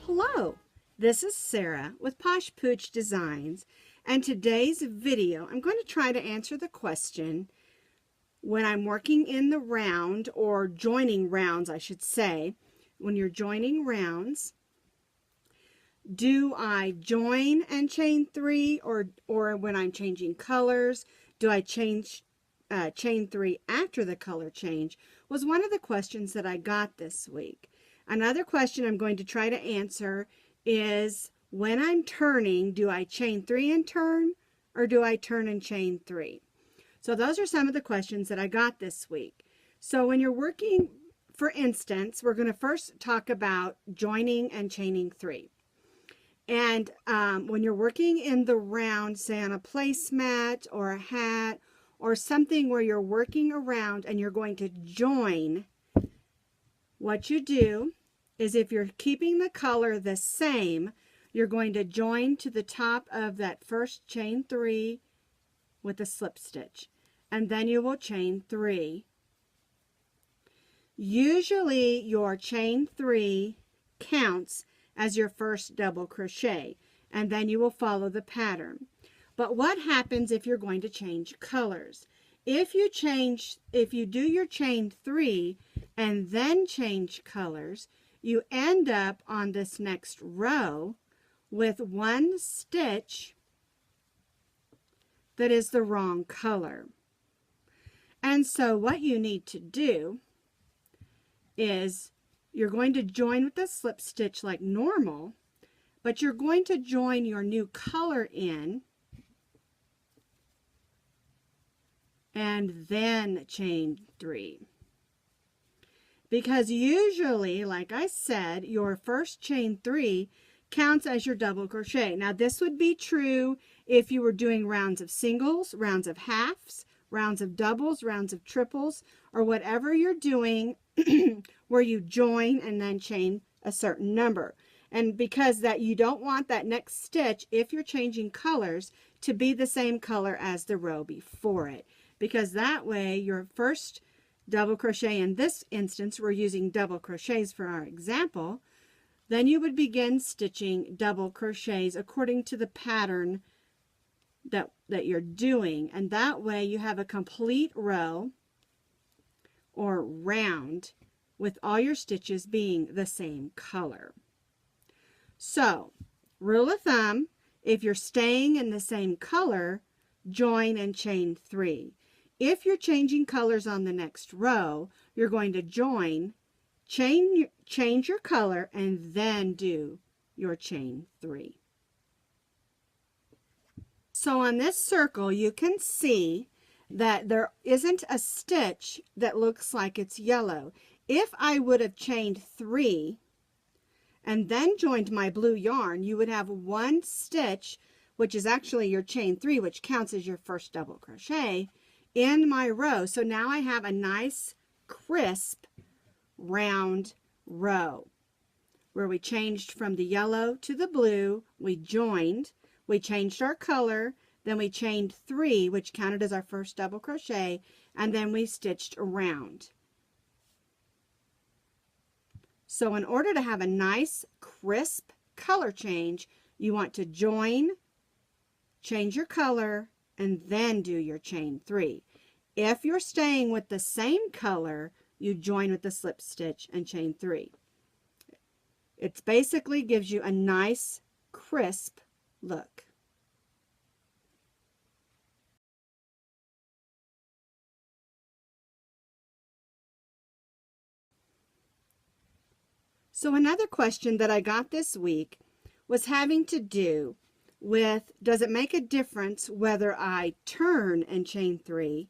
Hello, this is Sarah with Posh Pooch Designs, and today's video I'm going to try to answer the question, when I'm working in the round, or joining rounds I should say, when you're joining rounds, do I join and chain 3, or when I'm changing colors, do I chain 3 after the color change, was one of the questions that I got this week. Another question I'm going to try to answer is, when I'm turning, do I chain 3 and turn, or do I turn and chain 3? So those are some of the questions that I got this week. So when you're working, for instance, we're going to first talk about joining and chaining 3. And when you're working in the round, say on a placemat or a hat or something where you're working around and you're going to join, what you do is, if you're keeping the color the same, you're going to join to the top of that first chain 3 with a slip stitch, and then you will chain 3. Usually your chain 3 counts as your first double crochet, and then you will follow the pattern. But what happens if you're going to change colors? If you do your chain 3 and then change colors, you end up on this next row with one stitch that is the wrong color. And so what you need to do is, you're going to join with the slip stitch like normal, but you're going to join your new color in and then chain 3. Because usually, like I said, your first chain 3 counts as your double crochet. Now this would be true if you were doing rounds of singles, rounds of halves, rounds of doubles, rounds of triples, or whatever you're doing where you join and then chain a certain number. And because that, you don't want that next stitch, if you're changing colors, to be the same color as the row before it, because that way your first double crochet, in this instance we're using double crochets for our example, then you would begin stitching double crochets according to the pattern that you're doing, and that way you have a complete row or round with all your stitches being the same color. So, rule of thumb, if you're staying in the same color, join and chain 3. If you're changing colors on the next row, you're going to join, change your color, and then do your chain 3. So on this circle, you can see that there isn't a stitch that looks like it's yellow. If I would have chained 3 and then joined my blue yarn, you would have one stitch, which is actually your chain 3, which counts as your first double crochet, in my row. So now I have a nice, crisp, round row where we changed from the yellow to the blue, we joined, we changed our color, then we chained 3, which counted as our first double crochet, and then we stitched around. So in order to have a nice, crisp color change, you want to join, change your color, and then do your chain 3. If you're staying with the same color, you join with the slip stitch and chain 3. It basically gives you a nice, crisp look. So another question that I got this week was having to do with, does it make a difference whether I turn and chain 3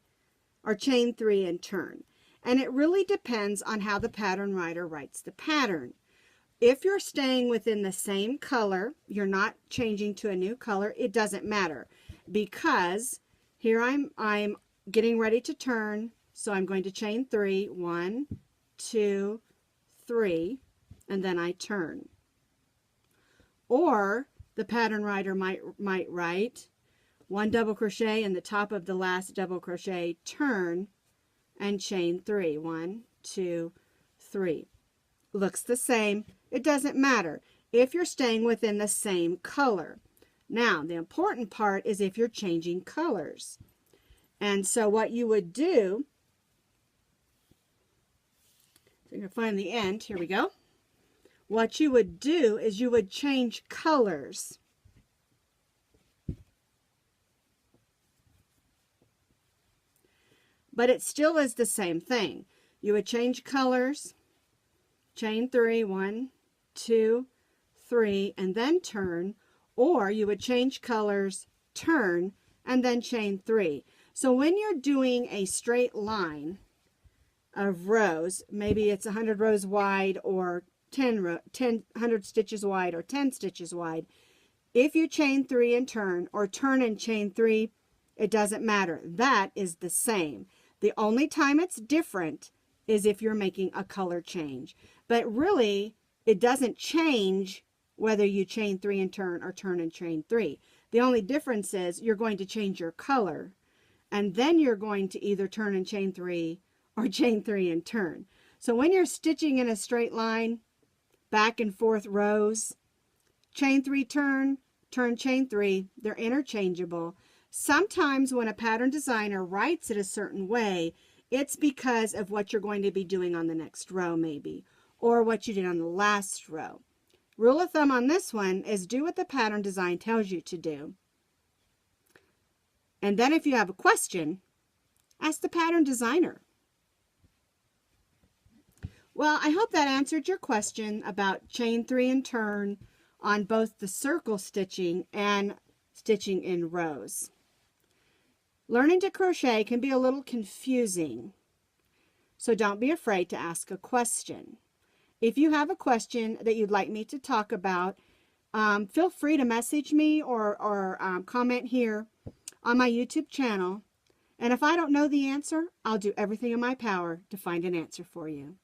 or chain 3 and turn? And it really depends on how the pattern writer writes the pattern. If you're staying within the same color, you're not changing to a new color, it doesn't matter, because here I'm getting ready to turn, so I'm going to chain 3, 1, 2, 3, and then I turn. Or the pattern writer might write 1 double crochet in the top of the last double crochet, turn, and chain 3, 1, 2, 3. Looks the same. It doesn't matter. if you're staying within the same color. Now, the important part is if you're changing colors. And so what you would do, so you're going to find the end, here we go. What you would do is you would change colors. But it still is the same thing. You would change colors, chain 3, 1, 2, 3, and then turn, or you would change colors, turn, and then chain 3. So when you're doing a straight line of rows, maybe it's 100 rows wide or 100 stitches wide or 10 stitches wide, if you chain 3 and turn, or turn and chain 3, it doesn't matter. That is the same. The only time it's different is if you're making a color change. But really, it doesn't change whether you chain 3 and turn or turn and chain 3. The only difference is you're going to change your color, and then you're going to either turn and chain 3 or chain 3 and turn. So when you're stitching in a straight line, back and forth rows, chain 3, turn, turn, chain 3, they're interchangeable. Sometimes when a pattern designer writes it a certain way, it's because of what you're going to be doing on the next row maybe, or what you did on the last row. Rule of thumb on this one is do what the pattern design tells you to do. And then if you have a question, ask the pattern designer. Well, I hope that answered your question about chain 3 and turn on both the circle stitching and stitching in rows. Learning to crochet can be a little confusing, so don't be afraid to ask a question. If you have a question that you'd like me to talk about, feel free to message me or comment here on my YouTube channel. And if I don't know the answer, I'll do everything in my power to find an answer for you.